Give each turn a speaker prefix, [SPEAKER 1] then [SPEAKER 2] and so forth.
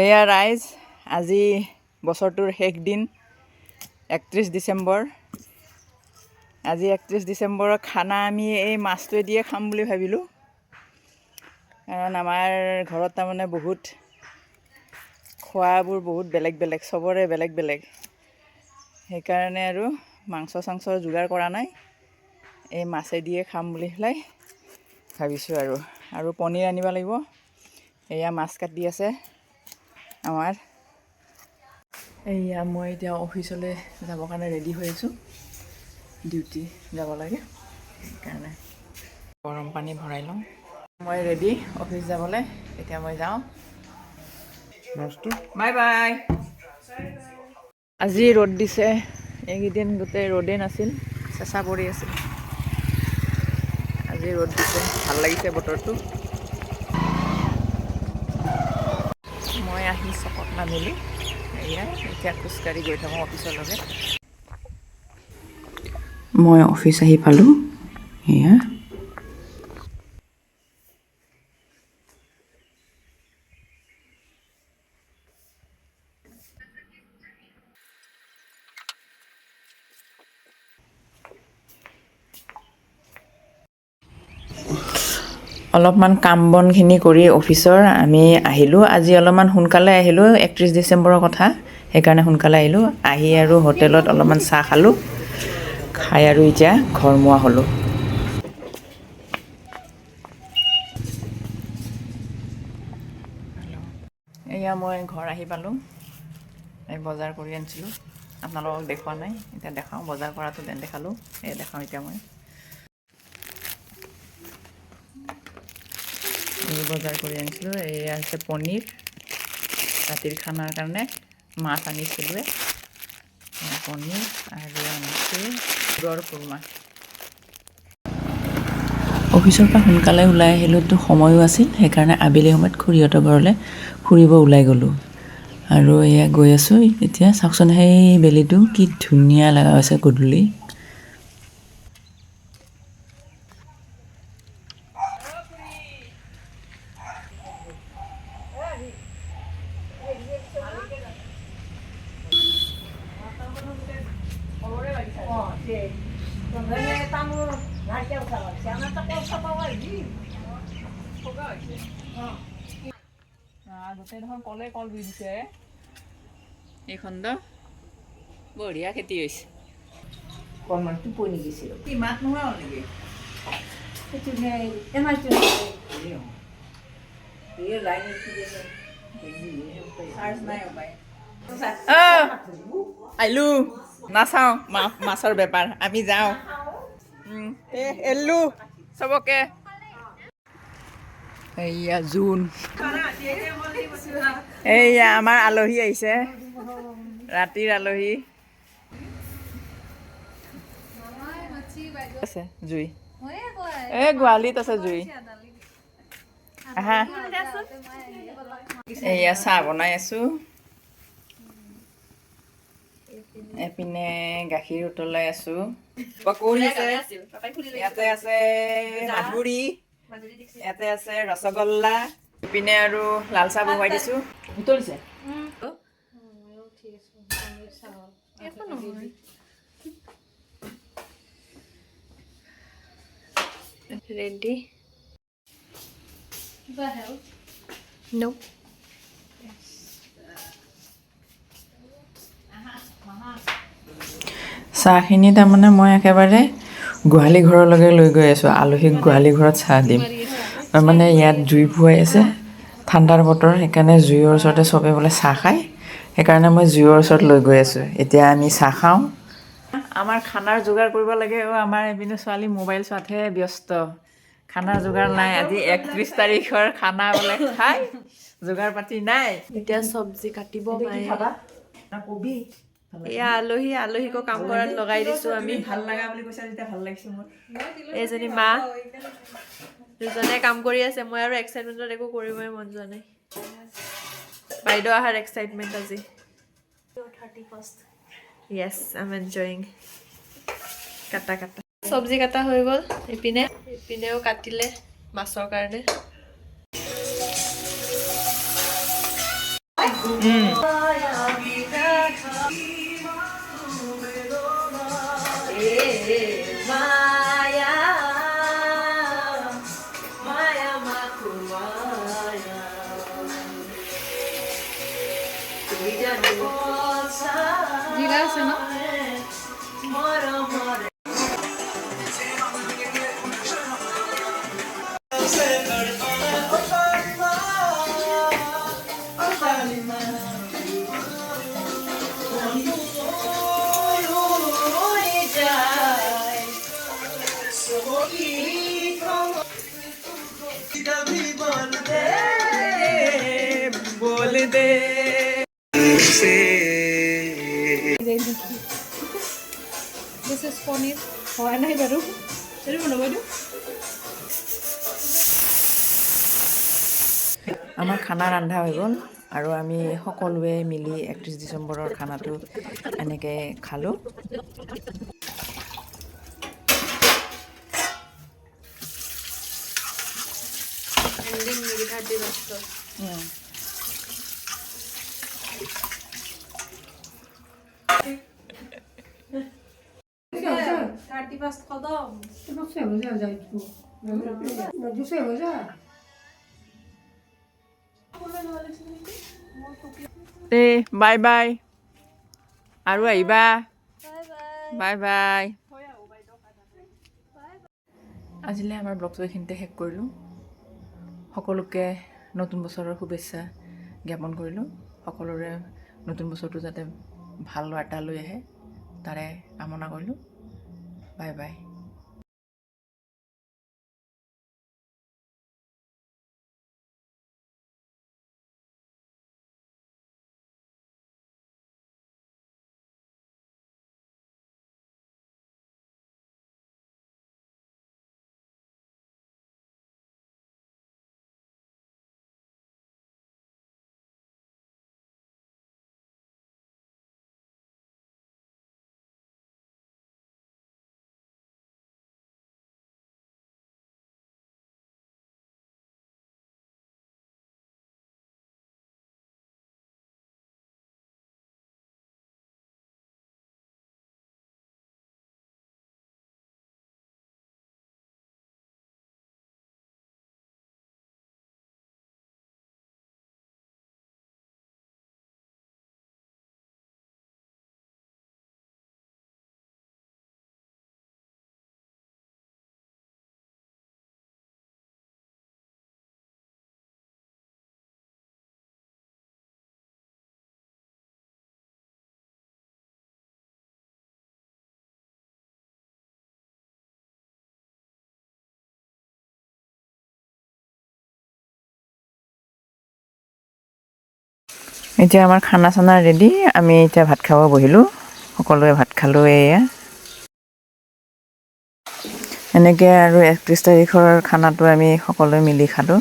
[SPEAKER 1] এয়া ৰাইজ, আজি বছৰটোৰ শেষ দিন 31 ডিচেম্বৰ। আজি 31 ডিচেম্বৰৰ খানা আমি এই মাছটোৱে দিয়ে খাম বুলি ভাবিলোঁ, কাৰণ আমাৰ ঘৰত তাৰমানে বহুত খোৱাবোৰ বহুত বেলেগ বেলেগ, চবৰে বেলেগ বেলেগ। সেইকাৰণে আৰু মাংস চাংসৰ যোগাৰ কৰা নাই, এই মাছে দিয়ে খাম বুলি পেলাই ভাবিছোঁ। আৰু পনীৰ আনিব লাগিব। এয়া মাছ কাটি আছে আমাৰ। এয়া মই এতিয়া অফিচলৈ যাবৰ কাৰণে ৰেডি হৈ আছোঁ, ডিউটি যাব লাগে, সেইকাৰণে গৰম পানী ভৰাই লওঁ। মই ৰেডি অফিচ যাবলৈ, এতিয়া মই যাওঁ। Bye bye. আজি ৰ'দ দিছে, এইকেইদিন গোটেই ৰ'দেই নাছিল, চেঁচা পৰি আছিল। আজি ৰ'দ দিছে, ভাল লাগিছে বতৰটো। মই আহি চকত নামিলোঁ, এয়া এতিয়া খোজকাঢ়ি গৈ থাকোঁ অফিচলৈকে। মই অফিচ আহি পালোঁ, এয়া অলপমান কাম বনখিনি কৰি অফিচৰ আমি আহিলোঁ। আজি অলপমান সোনকালে আহিলোঁ, 31 ডিচেম্বৰৰ কথা, সেইকাৰণে সোনকালে আহিলোঁ। আহি আৰু হোটেলত অলপমান চাহ খালোঁ, খাই আৰু এতিয়া ঘৰমুৱা হ'লোঁ। এয়া মই ঘৰ আহি পালোঁ, এই বজাৰ কৰি আনিছিলোঁ, আপোনালোকক দেখুওৱা নাই, এতিয়া দেখাওঁ। বজাৰ কৰাটো দেখালোঁ, এই দেখাওঁ এতিয়া মই। এই বজাৰ কৰি আনিছিলোঁ, এয়া হৈছে পনীৰ, ৰাতিৰ খানাৰ কাৰণে মাছ আনিছিলোঁ, পনীৰ আৰু আনিছোঁ গুৰৰ খুৰমা। অফিচৰ পৰা সোনকালে ওলাই আহিলোঁতো সময়ো আছিল, সেইকাৰণে আবেলি সময়ত খুৰীহঁতৰ ঘৰলৈ ফুৰিব ওলাই গ'লোঁ। আৰু এয়া গৈ আছোঁ এতিয়া। চাওকচোন সেই বেলিটো কি ধুনীয়া লগা হৈছে গধূলি। গোটেই দেখোন কলে কল ৰুই দিছে, এইখণ্ড বঢ়িয়া খেতি হৈছে। কলমান টোপনি গৈছিল, কি মাত নোহোৱা হ'ল নেকি? আহিলোঁ, নাচাওঁ মাছৰ বেপাৰ, আমি যাওঁ। এল্লু চবকে। এইয়া জোন, এইয়া আমাৰ আলহী আহিছে, ৰাতিৰ আলহী আছে। জুই এই গোহালিত আছে জুই। আহা, এইয়া চাহ বনাই আছোঁ, এপিনে গাখীৰ উতলাই আছোঁ, পকৰি আছে, ইয়াতে আছে মাধুৰি, ইয়াতে আছে ৰসগোল্লা, ইপিনে আৰু লাল চাহ বহুৱাই দিছোঁ। উতলিছে ৰেডি। No. চাহখিনি তাৰমানে মই একেবাৰে গোহালি ঘৰলৈকে লৈ গৈ আছোঁ, আলহীক গোহালি ঘৰত চাহ দিম। মানে ইয়াত জুই ফুৱাই আছে, ঠাণ্ডাৰ বতৰ, সেইকাৰণে জুইৰ ওচৰতে চবে বোলে চাহ খায়, সেইকাৰণে মই জুইৰ ওচৰত লৈ গৈ আছোঁ। এতিয়া আমি চাহ খাওঁ। আমাৰ খানাৰ যোগাৰ কৰিব লাগে। আমাৰ এইপিনে ছোৱালী মোবাইল চোৱাতহে ব্যস্ত, খানাৰ যোগাৰ নাই। আজি 31 তাৰিখৰ খানা বোলে খাই, যোগাৰ পাতি নাই।
[SPEAKER 2] এতিয়া চব্জি কাটিব মায়ে। এয়া আলহীকো কাম কৰাত লগাই দিছোঁ আমি।
[SPEAKER 1] ভাল লগা বুলি কৈছা যেতিয়া ভাল লাগিছে মোৰ।
[SPEAKER 2] এইজনী মা, দুজনে কাম কৰি আছে। মই আৰু এক্সাইটমেণ্টত একো কৰিবই মন যোৱা নাই। বাইদেউ অহাৰ এক্সাইটমেণ্ট আজি। Yes, I'm enjoying. কাটা চব্জি কাটা হৈ গ'ল। ইপিনেও কাটিলে মাছৰ কাৰণে। জিৰা আছে ন? This is পনীৰ হোৱা নাই বাৰু এইটো বনাব দিওঁ
[SPEAKER 1] আমাৰ খানা ৰন্ধা হৈ গ'ল আৰু আমি সকলোৱে মিলি 31 ডিচেম্বৰৰ খানাটো এনেকৈ খালোঁ।
[SPEAKER 2] এণ্ডিং নেকি 31st কদম
[SPEAKER 1] বাই বাই আৰু আহিবা বাই বাই। আজিলৈ আমাৰ ব্লগটো এইখিনিতে শেষ কৰিলোঁ। সকলোকে নতুন বছৰৰ শুভেচ্ছা জ্ঞাপন কৰিলোঁ। সকলোৰে নতুন বছৰটো যাতে ভাল বাৰ্তা লৈ আহে তাৰে কামনা কৰিলোঁ। Bye bye. এতিয়া আমাৰ খানা চানা ৰেডি। আমি এতিয়া ভাত খাব বহিলোঁ। সকলোৱে ভাত খালোঁ। এয়া এনেকৈ আৰু 31 তাৰিখৰ খানাটো আমি সকলোৱে মিলি খালোঁ।